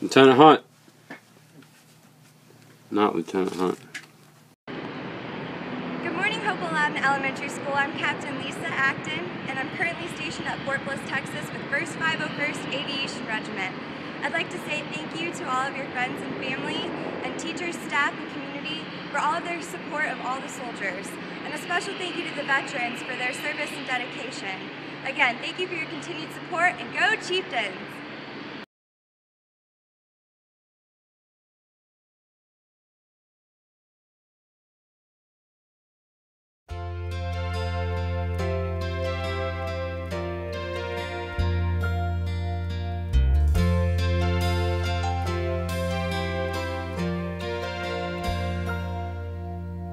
Lieutenant Hunt. Not Lieutenant Hunt. Good morning, Hopewell-Loudon Elementary School. I'm Captain Lisa Acton, and I'm currently stationed at Fort Bliss, Texas with 1st 501st Aviation Regiment. I'd like to say thank you to all of your friends and family, and teachers, staff, and community for all of their support of all the soldiers. And a special thank you to the veterans for their service and dedication. Again, thank you for your continued support, and go Chieftains!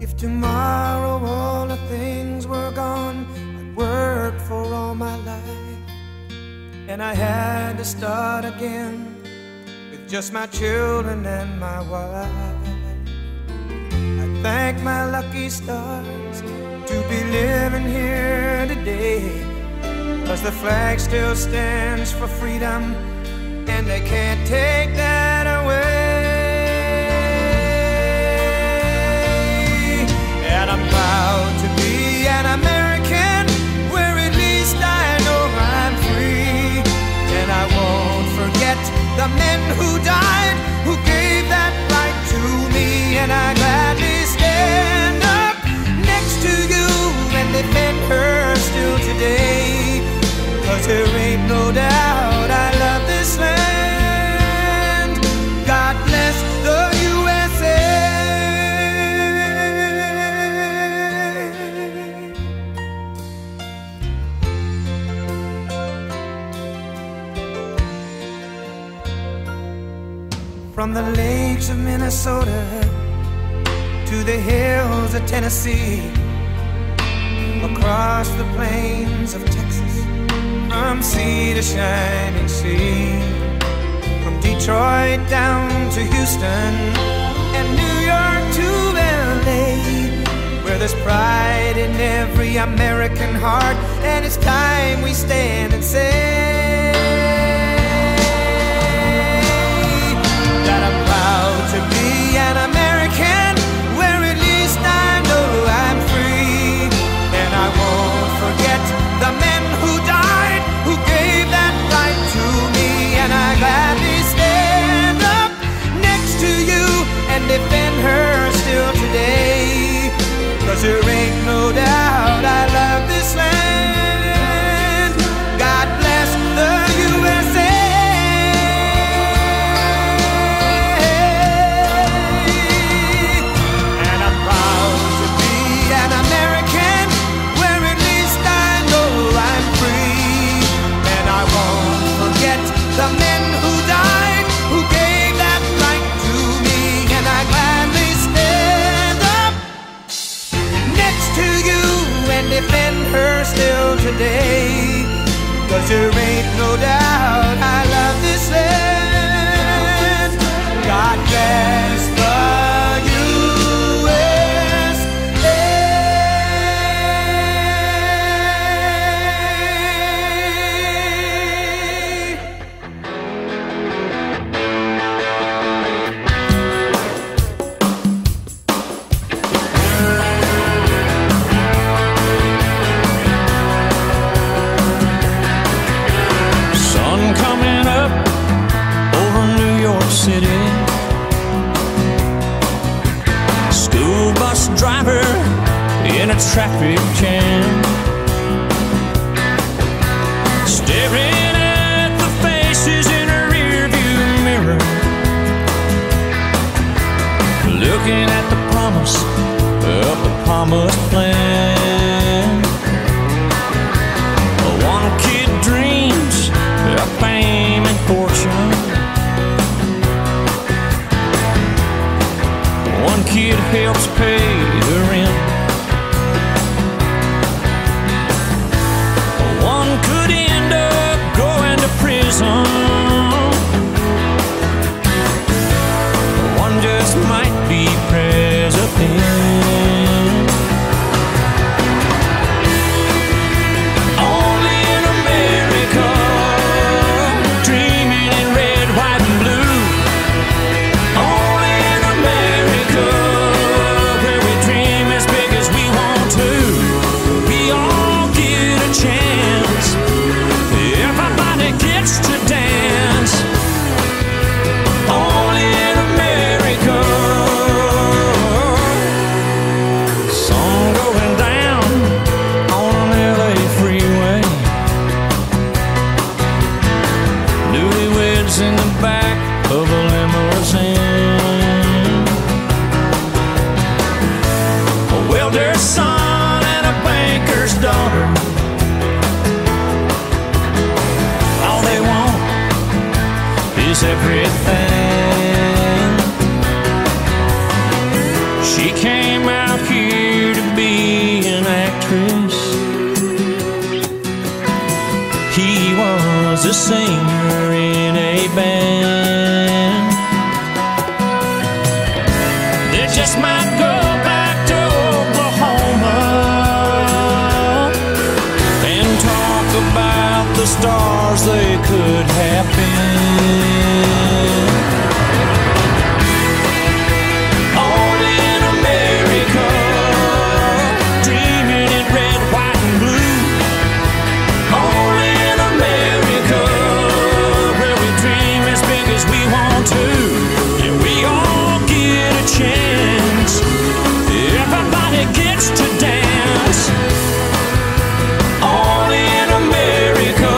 If tomorrow all the things were gone I'd worked for all my life, and I had to start again with just my children and my wife, I thank my lucky stars to be living here today, 'cause the flag still stands for freedom, and they can't take that away. And I'm proud to be an American, where at least I know I'm free. And I won't forget the men who died, who gave that right to me. And I gladly stand up next to you and defend her still today, 'cause there ain't no doubt I love this land. God bless the USA. From the lakes of Minnesota to the hills of Tennessee, across the plains of Texas, from sea to shining sea, from Detroit down to Houston and New York to LA, where there's pride in every American heart, and it's time we stand and say that I'm proud to be an American, where at least I know I'm free. And I won't forget the men who died, who gave that right to me. And I gladly stand up next to you and defend her still today, 'cause there ain't no doubt I love this land. God bless the USA. The men who died, who gave that right to me. And I gladly stand up next to you and defend her still today, 'cause there ain't no doubt I love this land. God bless the driver in a traffic jam, staring at the faces in a rearview mirror, looking at the promise of the promised land. One kid dreams of fame and fortune, one kid helps pay the rent, one could end up going to prison, one just might be president. that's everything. She came out here to be an actress. He was a singer in a band. They just might go back to Oklahoma and talk about the stars they could have been. Only in America, dreaming in red, white, and blue. Only in America, where we dream as big as we want to. Yeah, we all get a chance. Everybody gets to dance. Only in America.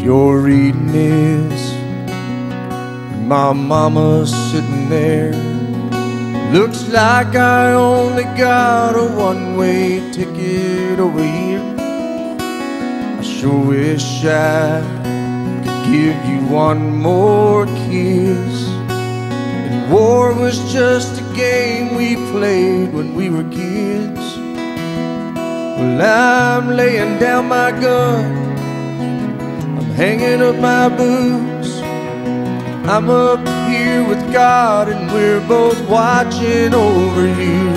You're reading this, my mama's sitting there. Looks like I only got a one-way ticket over here. I sure wish I could give you one more kiss. And war was just a game we played when we were kids. Well, I'm laying down my gun, hanging up my boots. I'm up here with God and we're both watching over you.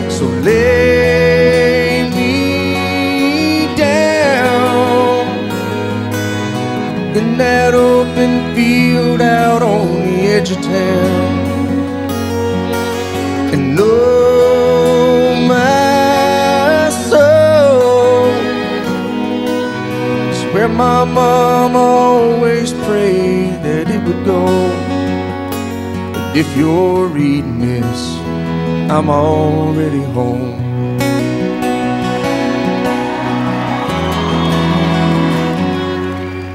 So lay me down in that open field out on the edge of town. And oh my soul, where my mom always prayed that it would go. But if you're reading this, I'm already home.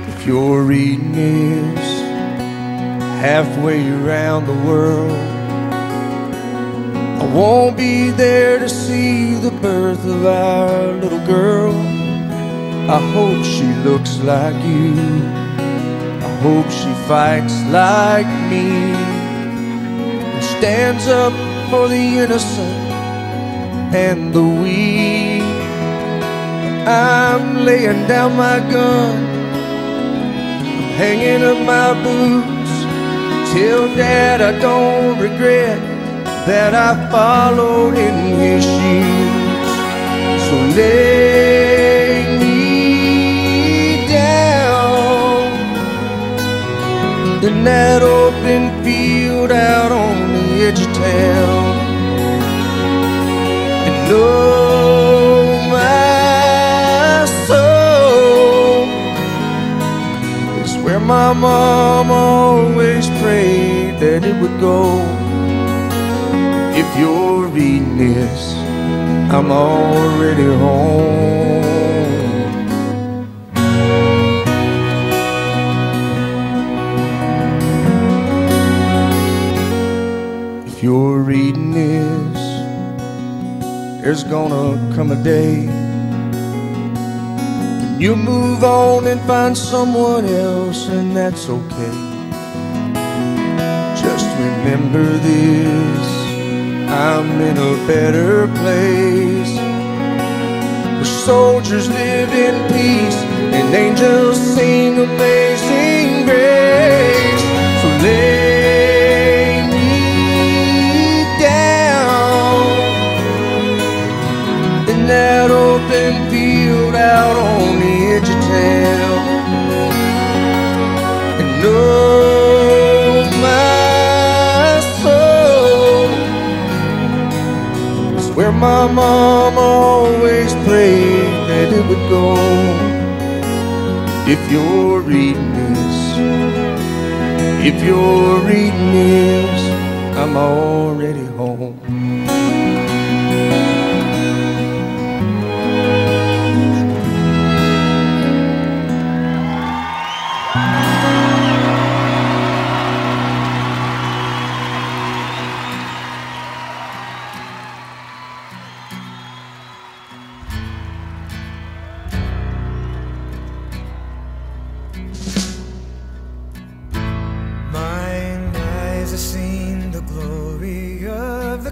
If you're reading this, halfway around the world, I won't be there to see the birth of our little girl. I hope she looks like you. I hope she fights like me and stands up for the innocent and the weak. I'm laying down my gun, I'm hanging up my boots. Tell Dad I don't regret that I followed in his shoes. So lay me in that open field out on the edge of town. And oh my soul, it's where my mom always prayed that it would go. If you're reading this, I'm already home. there's gonna come a day when you'll move on and find someone else, and that's okay. Just remember this, I'm in a better place, where soldiers live in peace and angels sing Amazing Grace. So lay me down in that open field out on the edge of town, and know my soul is where my mom always prayed that it would go. If you're reading this, if you're reading this, I'm already home.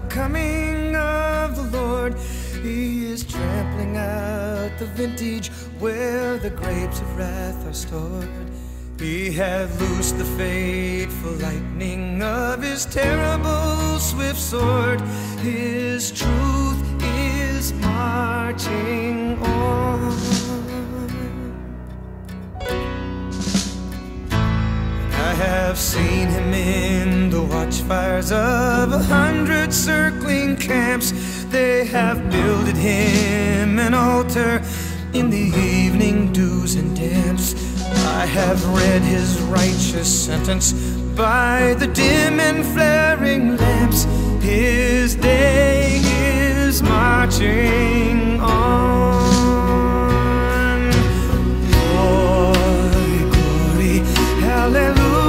Coming of the Lord, He is trampling out the vintage where the grapes of wrath are stored. He hath loosed the fateful lightning of His terrible swift sword. His truth is marching on. I have seen Him in the watchfires of 100 circling camps. They have builded Him an altar in the evening dews and damps. I have read His righteous sentence by the dim and flaring lamps. His day is marching on. Glory, glory, hallelujah.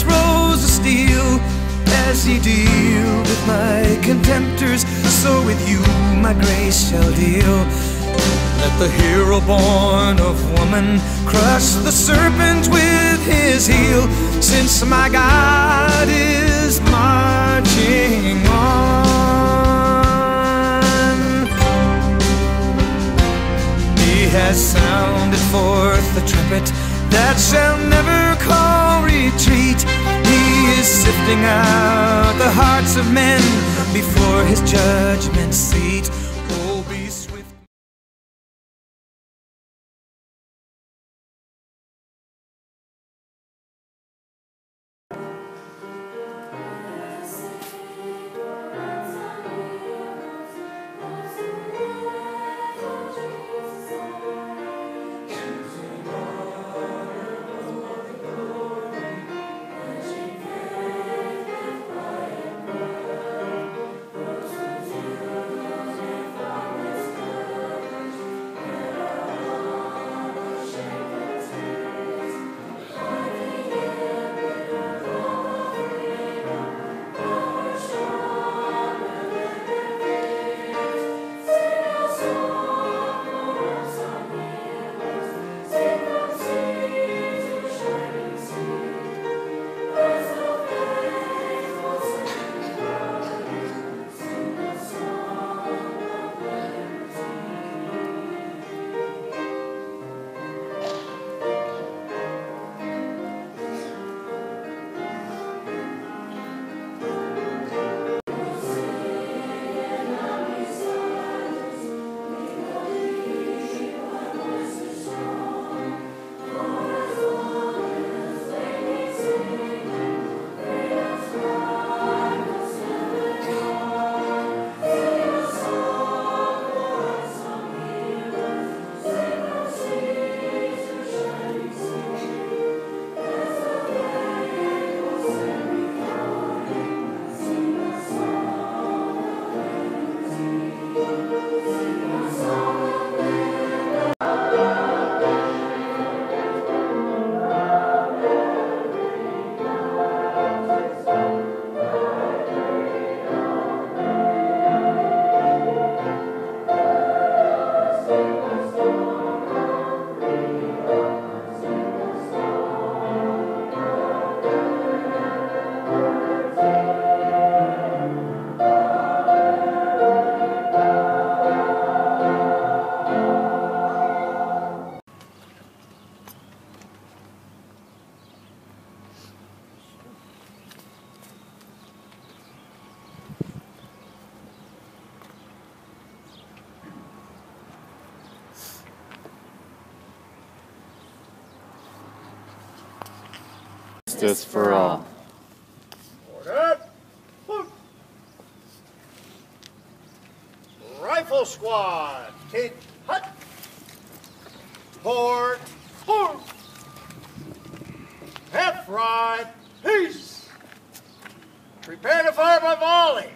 Rose of steel, as He deal with my contemptors, so with you my grace shall deal. Let the hero born of woman crush the serpent with his heel, since my God is marching on. He has sounded forth the trumpet that shall never call retreat. He is sifting out the hearts of men before His judgment seat. Oh, be swift. justice for all. Order. Rifle squad, take hut. Port. Port. Half right. Peace. Prepare to fire by volley.